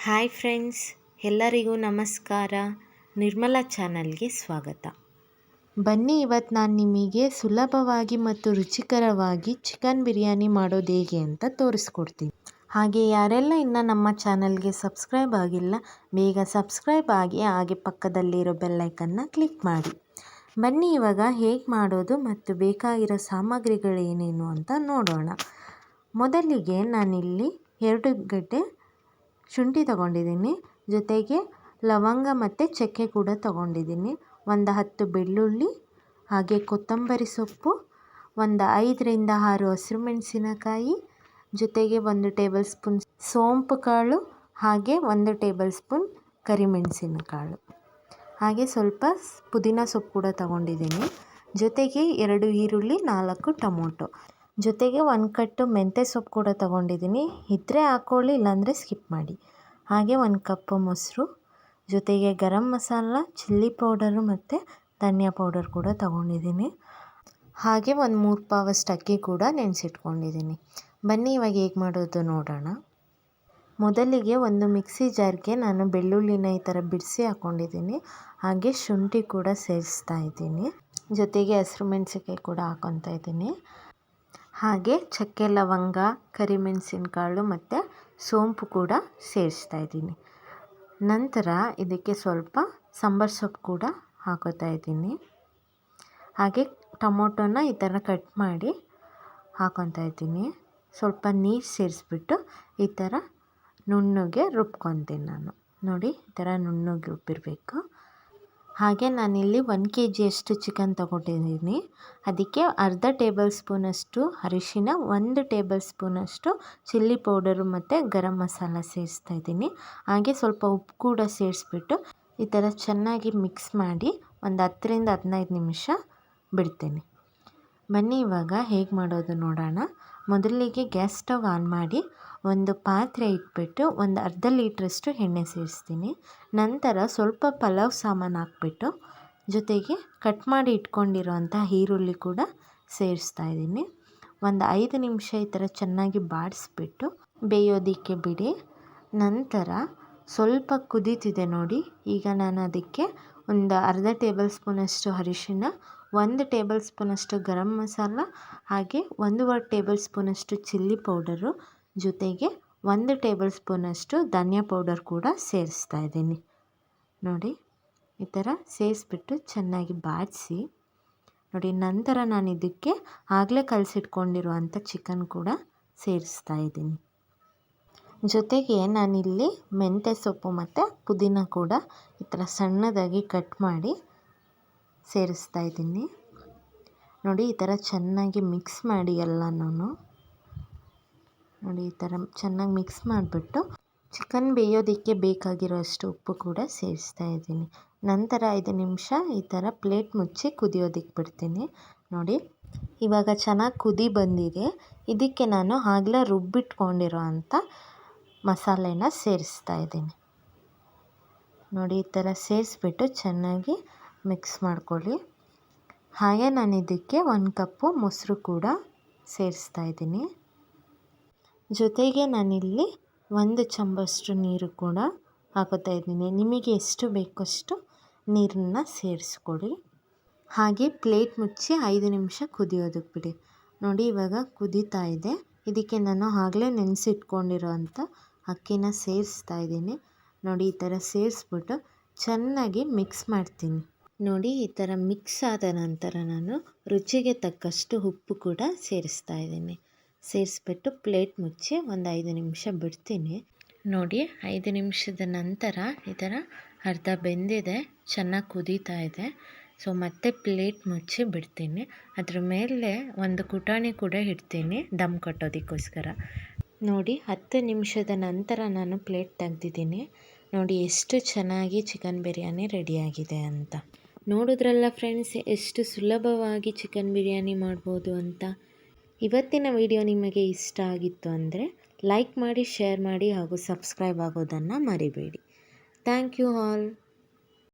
Hi friends, ಎಲ್ಲರಿಗೂ ನಮಸ್ಕಾರ. ನಿರ್ಮಲಾ ಚಾನಲ್ಗೆ ಸ್ವಾಗತ. ಬನ್ನಿ, ಇವತ್ತು ನಾನು ನಿಮಗೆ ಸುಲಭವಾಗಿ ಮತ್ತು ರುಚಿಕರವಾಗಿ ಚಿಕನ್ ಬಿರಿಯಾನಿ ಮಾಡೋದು ಹೇಗೆ ಅಂತ ತೋರಿಸ್ಕೊಡ್ತೀನಿ. ಹಾಗೆ ಯಾರೆಲ್ಲ ಇನ್ನು ನಮ್ಮ ಚಾನಲ್ಗೆ ಸಬ್ಸ್ಕ್ರೈಬ್ ಆಗಿಲ್ಲ, ಬೇಗ ಸಬ್ಸ್ಕ್ರೈಬ್ ಆಗಿ ಹಾಗೆ ಪಕ್ಕದಲ್ಲಿರೋ ಬೆಲ್ಲೈಕನ್ನ ಕ್ಲಿಕ್ ಮಾಡಿ. ಬನ್ನಿ, ಇವಾಗ ಹೇಗೆ ಮಾಡೋದು ಮತ್ತು ಬೇಕಾಗಿರೋ ಸಾಮಗ್ರಿಗಳು ಏನೇನು ಅಂತ ನೋಡೋಣ. ಮೊದಲಿಗೆ ನಾನಿಲ್ಲಿ 2 ಗಡ್ಡೆ ಶುಂಠಿ ತೊಗೊಂಡಿದ್ದೀನಿ, ಜೊತೆಗೆ ಲವಂಗ ಮತ್ತು ಚಕ್ಕೆ ಕೂಡ ತೊಗೊಂಡಿದ್ದೀನಿ. ಒಂದು 10 ಬೆಳ್ಳುಳ್ಳಿ, ಹಾಗೆ ಕೊತ್ತಂಬರಿ ಸೊಪ್ಪು, ಒಂದು 5ರಿಂದ 6 ಹಸಿರು ಮೆಣಸಿನಕಾಯಿ, ಜೊತೆಗೆ 1 ಟೇಬಲ್ ಸ್ಪೂನ್ ಸೋಂಪು ಕಾಳು, ಹಾಗೆ 1 ಟೇಬಲ್ ಸ್ಪೂನ್ ಕರಿಮೆಣಸಿನಕಾಳು, ಹಾಗೆ ಸ್ವಲ್ಪ ಪುದೀನ ಸೊಪ್ಪು ಕೂಡ ತೊಗೊಂಡಿದ್ದೀನಿ. ಜೊತೆಗೆ 2 ಈರುಳ್ಳಿ, 4 ಟೊಮೊಟೊ, ಜೊತೆಗೆ 1 ಕಟ್ಟು ಮೆಂತ್ಯ ಸೊಪ್ಪು ಕೂಡ ತೊಗೊಂಡಿದ್ದೀನಿ. ಇದ್ದರೆ ಹಾಕ್ಕೊಳ್ಳಿ, ಇಲ್ಲಾಂದರೆ ಸ್ಕಿಪ್ ಮಾಡಿ. ಹಾಗೆ 1 ಕಪ್ಪು ಮೊಸರು, ಜೊತೆಗೆ ಗರಂ ಮಸಾಲ, ಚಿಲ್ಲಿ ಪೌಡರು ಮತ್ತು ಧನಿಯಾ ಪೌಡರ್ ಕೂಡ ತೊಗೊಂಡಿದ್ದೀನಿ. ಹಾಗೆ 1 3 ಪಾವಷ್ಟು ಅಕ್ಕಿ ಕೂಡ ನೆನೆಸಿಟ್ಕೊಂಡಿದ್ದೀನಿ. ಬನ್ನಿ, ಇವಾಗ ಹೇಗೆ ಮಾಡೋದು ನೋಡೋಣ. ಮೊದಲಿಗೆ ಒಂದು ಮಿಕ್ಸಿ ಜಾರ್ಗೆ ನಾನು ಬೆಳ್ಳುಳ್ಳಿನ ಈ ಥರ ಬಿಡಿಸಿ ಹಾಕ್ಕೊಂಡಿದ್ದೀನಿ. ಹಾಗೆ ಶುಂಠಿ ಕೂಡ ಸೇರಿಸ್ತಾ ಇದ್ದೀನಿ, ಜೊತೆಗೆ ಹಸಿರು ಮೆಣಸಿನಕಾಯಿ ಕೂಡ ಹಾಕ್ಕೊತಾ ಇದ್ದೀನಿ. ಹಾಗೆ ಚಕ್ಕೆ, ಲವಂಗ, ಕರಿಮೆಣಸಿನಕಾಳು ಮತ್ತು ಸೋಂಪು ಕೂಡ ಸೇರಿಸ್ತಾ ಇದ್ದೀನಿ. ನಂತರ ಇದಕ್ಕೆ ಸ್ವಲ್ಪ ಸಾಂಬಾರು ಸೊಪ್ಪು ಕೂಡ ಹಾಕೋತಾ ಇದ್ದೀನಿ. ಹಾಗೆ ಟೊಮೊಟೊನ ಈ ಥರ ಕಟ್ ಮಾಡಿ ಹಾಕೊತಾ ಇದ್ದೀನಿ. ಸ್ವಲ್ಪ ನೀರು ಸೇರಿಸ್ಬಿಟ್ಟು ಈ ಥರ ನುಣ್ಣಗೆ ರುಬ್ಕೊತೀನಿ ನಾನು. ನೋಡಿ, ಈ ಥರ ನುಣ್ಣಗೆ ರುಬ್ಬಿರಬೇಕು. ಹಾಗೆ ನಾನಿಲ್ಲಿ 1 kg ಚಿಕನ್ ತೊಗೊಂಡಿದ್ದೀನಿ. ಅದಕ್ಕೆ ಅರ್ಧ ಟೇಬಲ್ ಸ್ಪೂನಷ್ಟು ಅರಿಶಿನ, 1 ಟೇಬಲ್ ಸ್ಪೂನಷ್ಟು ಚಿಲ್ಲಿ ಪೌಡರು ಮತ್ತು ಗರಂ ಮಸಾಲ ಸೇರಿಸ್ತಾ ಇದ್ದೀನಿ. ಹಾಗೆ ಸ್ವಲ್ಪ ಉಪ್ಪು ಕೂಡ ಸೇರಿಸ್ಬಿಟ್ಟು ಈ ಥರ ಚೆನ್ನಾಗಿ ಮಿಕ್ಸ್ ಮಾಡಿ ಒಂದು 10ರಿಂದ 15 ನಿಮಿಷ ಬಿಡ್ತೀನಿ. ಬನ್ನಿ, ಇವಾಗ ಹೇಗೆ ಮಾಡೋದು ನೋಡೋಣ. ಮೊದಲಿಗೆ ಗ್ಯಾಸ್ ಸ್ಟವ್ ಆನ್ ಮಾಡಿ ಒಂದು ಪಾತ್ರೆ ಇಟ್ಬಿಟ್ಟು ಒಂದು ಅರ್ಧ ಲೀಟ್ರಷ್ಟು ಎಣ್ಣೆ ಸೇರಿಸ್ತೀನಿ. ನಂತರ ಸ್ವಲ್ಪ ಪಲಾವ್ ಸಾಮಾನು ಹಾಕ್ಬಿಟ್ಟು ಜೊತೆಗೆ ಕಟ್ ಮಾಡಿ ಇಟ್ಕೊಂಡಿರೋಂಥ ಈರುಳ್ಳಿ ಕೂಡ ಸೇರಿಸ್ತಾ ಇದ್ದೀನಿ. ಒಂದು 5 ನಿಮಿಷ ಈ ಥರ ಚೆನ್ನಾಗಿ ಬಾಡಿಸ್ಬಿಟ್ಟು ಬೇಯೋದಕ್ಕೆ ಬಿಡಿ. ನಂತರ ಸ್ವಲ್ಪ ಕುದೀತಿದೆ ನೋಡಿ. ಈಗ ನಾನು ಅದಕ್ಕೆ ಒಂದು ಅರ್ಧ ಟೇಬಲ್ ಸ್ಪೂನಷ್ಟು ಅರಿಶಿನ, 1 ಟೇಬಲ್ ಸ್ಪೂನಷ್ಟು ಗರಂ ಮಸಾಲ, ಹಾಗೆ 1 ಟೇಬಲ್ ಸ್ಪೂನಷ್ಟು ಚಿಲ್ಲಿ ಪೌಡರು, ಜೊತೆಗೆ 1 ಟೇಬಲ್ ಸ್ಪೂನಷ್ಟು ಧನಿಯಾ ಪೌಡರ್ ಕೂಡ ಸೇರಿಸ್ತಾ ಇದ್ದೀನಿ. ನೋಡಿ, ಈ ಥರ ಸೇರಿಸ್ಬಿಟ್ಟು ಚೆನ್ನಾಗಿ ಬಾಡಿಸಿ ನೋಡಿ. ನಂತರ ನಾನು ಇದಕ್ಕೆ ಆಗಲೇ ಕಲಸಿಟ್ಕೊಂಡಿರುವಂಥ ಚಿಕನ್ ಕೂಡ ಸೇರಿಸ್ತಾ ಇದ್ದೀನಿ. ಜೊತೆಗೆ ನಾನಿಲ್ಲಿ ಮೆಂತ್ಯ ಸೊಪ್ಪು ಮತ್ತು ಪುದೀನ ಕೂಡ ಈ ಥರ ಸಣ್ಣದಾಗಿ ಕಟ್ ಮಾಡಿ ಸೇರಿಸ್ತಾ ಇದ್ದೀನಿ. ನೋಡಿ, ಈ ಥರ ಚೆನ್ನಾಗಿ ಮಿಕ್ಸ್ ಮಾಡಿ ಎಲ್ಲನೂ. ನೋಡಿ, ಈ ಥರ ಚೆನ್ನಾಗಿ ಮಿಕ್ಸ್ ಮಾಡಿಬಿಟ್ಟು ಚಿಕನ್ ಬೇಯೋದಕ್ಕೆ ಬೇಕಾಗಿರೋ ಅಷ್ಟು ಉಪ್ಪು ಕೂಡ ಸೇರಿಸ್ತಾ ಇದ್ದೀನಿ. ನಂತರ 5 ನಿಮಿಷ ಈ ಥರ ಪ್ಲೇಟ್ ಮುಚ್ಚಿ ಕುದಿಯೋದಕ್ಕೆ ಬಿಡ್ತೀನಿ. ನೋಡಿ, ಇವಾಗ ಚೆನ್ನಾಗಿ ಕುದಿ ಬಂದಿದೆ. ಇದಕ್ಕೆ ನಾನು ಆಗಲೇ ರುಬ್ಬಿಟ್ಕೊಂಡಿರೋ ಅಂಥ ಮಸಾಲೆನ ಸೇರಿಸ್ತಾ ಇದ್ದೀನಿ. ನೋಡಿ, ಈ ಥರ ಸೇರಿಸ್ಬಿಟ್ಟು ಚೆನ್ನಾಗಿ ಮಿಕ್ಸ್ ಮಾಡ್ಕೊಳ್ಳಿ. ಹಾಗೆ ನಾನು ಇದಕ್ಕೆ 1 ಕಪ್ಪು ಮೊಸರು ಕೂಡ ಸೇರಿಸ್ತಾ ಇದ್ದೀನಿ. ಜೊತೆಗೆ ನಾನಿಲ್ಲಿ 1 ಚಮಚಷ್ಟು ನೀರು ಕೂಡ ಹಾಕೋತಾ ಇದ್ದೀನಿ. ನಿಮಗೆ ಎಷ್ಟು ಬೇಕಷ್ಟು ನೀರನ್ನು ಸೇರಿಸ್ಕೊಡಿ. ಹಾಗೆ ಪ್ಲೇಟ್ ಮುಚ್ಚಿ 5 ನಿಮಿಷ ಕುದಿಯೋದಕ್ಕೆ ಬಿಡಿ. ನೋಡಿ, ಇವಾಗ ಕುದೀತಾ ಇದೆ. ಇದಕ್ಕೆ ನಾನು ಆಗಲೇ ನೆನೆಸಿಟ್ಕೊಂಡಿರೋ ಅಂಥ ಅಕ್ಕಿನ ಸೇರಿಸ್ತಾ ಇದ್ದೀನಿ. ನೋಡಿ, ಈ ಥರ ಸೇರಿಸ್ಬಿಟ್ಟು ಚೆನ್ನಾಗಿ ಮಿಕ್ಸ್ ಮಾಡ್ತೀನಿ. ನೋಡಿ, ಈ ಥರ ಮಿಕ್ಸ್ ಆದ ನಂತರ ನಾನು ರುಚಿಗೆ ತಕ್ಕಷ್ಟು ಉಪ್ಪು ಕೂಡ ಸೇರಿಸ್ತಾ ಇದ್ದೀನಿ. ಸೇರಿಸ್ಬಿಟ್ಟು ಪ್ಲೇಟ್ ಮುಚ್ಚಿ ಒಂದು 5 ನಿಮಿಷ ಬಿಡ್ತೀನಿ. ನೋಡಿ, 5 ನಿಮಿಷದ ನಂತರ ಈ ಥರ ಅರ್ಧ ಬೆಂದಿದೆ, ಚೆನ್ನಾಗಿ ಕುದೀತಾ ಇದೆ. ಸೊ ಮತ್ತೆ ಪ್ಲೇಟ್ ಮುಚ್ಚಿ ಬಿಡ್ತೀನಿ. ಅದ್ರ ಮೇಲೆ ಒಂದು ಕುಟಾಣಿ ಕೂಡ ಇಡ್ತೀನಿ ದಮ್ ಕಟ್ಟೋದಕ್ಕೋಸ್ಕರ. ನೋಡಿ, 10 ನಿಮಿಷದ ನಂತರ ನಾನು ಪ್ಲೇಟ್ ತೆಗ್ದಿದ್ದೀನಿ. ನೋಡಿ, ಎಷ್ಟು ಚೆನ್ನಾಗಿ ಚಿಕನ್ ಬಿರಿಯಾನಿ ರೆಡಿಯಾಗಿದೆ ಅಂತ. ನೋಡಿದ್ರಲ್ಲ ಫ್ರೆಂಡ್ಸ್, ಎಷ್ಟು ಸುಲಭವಾಗಿ ಚಿಕನ್ ಬಿರಿಯಾನಿ ಮಾಡ್ಬೋದು ಅಂತ. ಇವತ್ತಿನ ವಿಡಿಯೋ ನಿಮಗೆ ಇಷ್ಟ ಆಗಿತ್ತು ಅಂದರೆ ಲೈಕ್ ಮಾಡಿ, ಶೇರ್ ಮಾಡಿ ಹಾಗೂ ಸಬ್ಸ್ಕ್ರೈಬ್ ಆಗೋದನ್ನು ಮರಿಬೇಡಿ. Thank you all.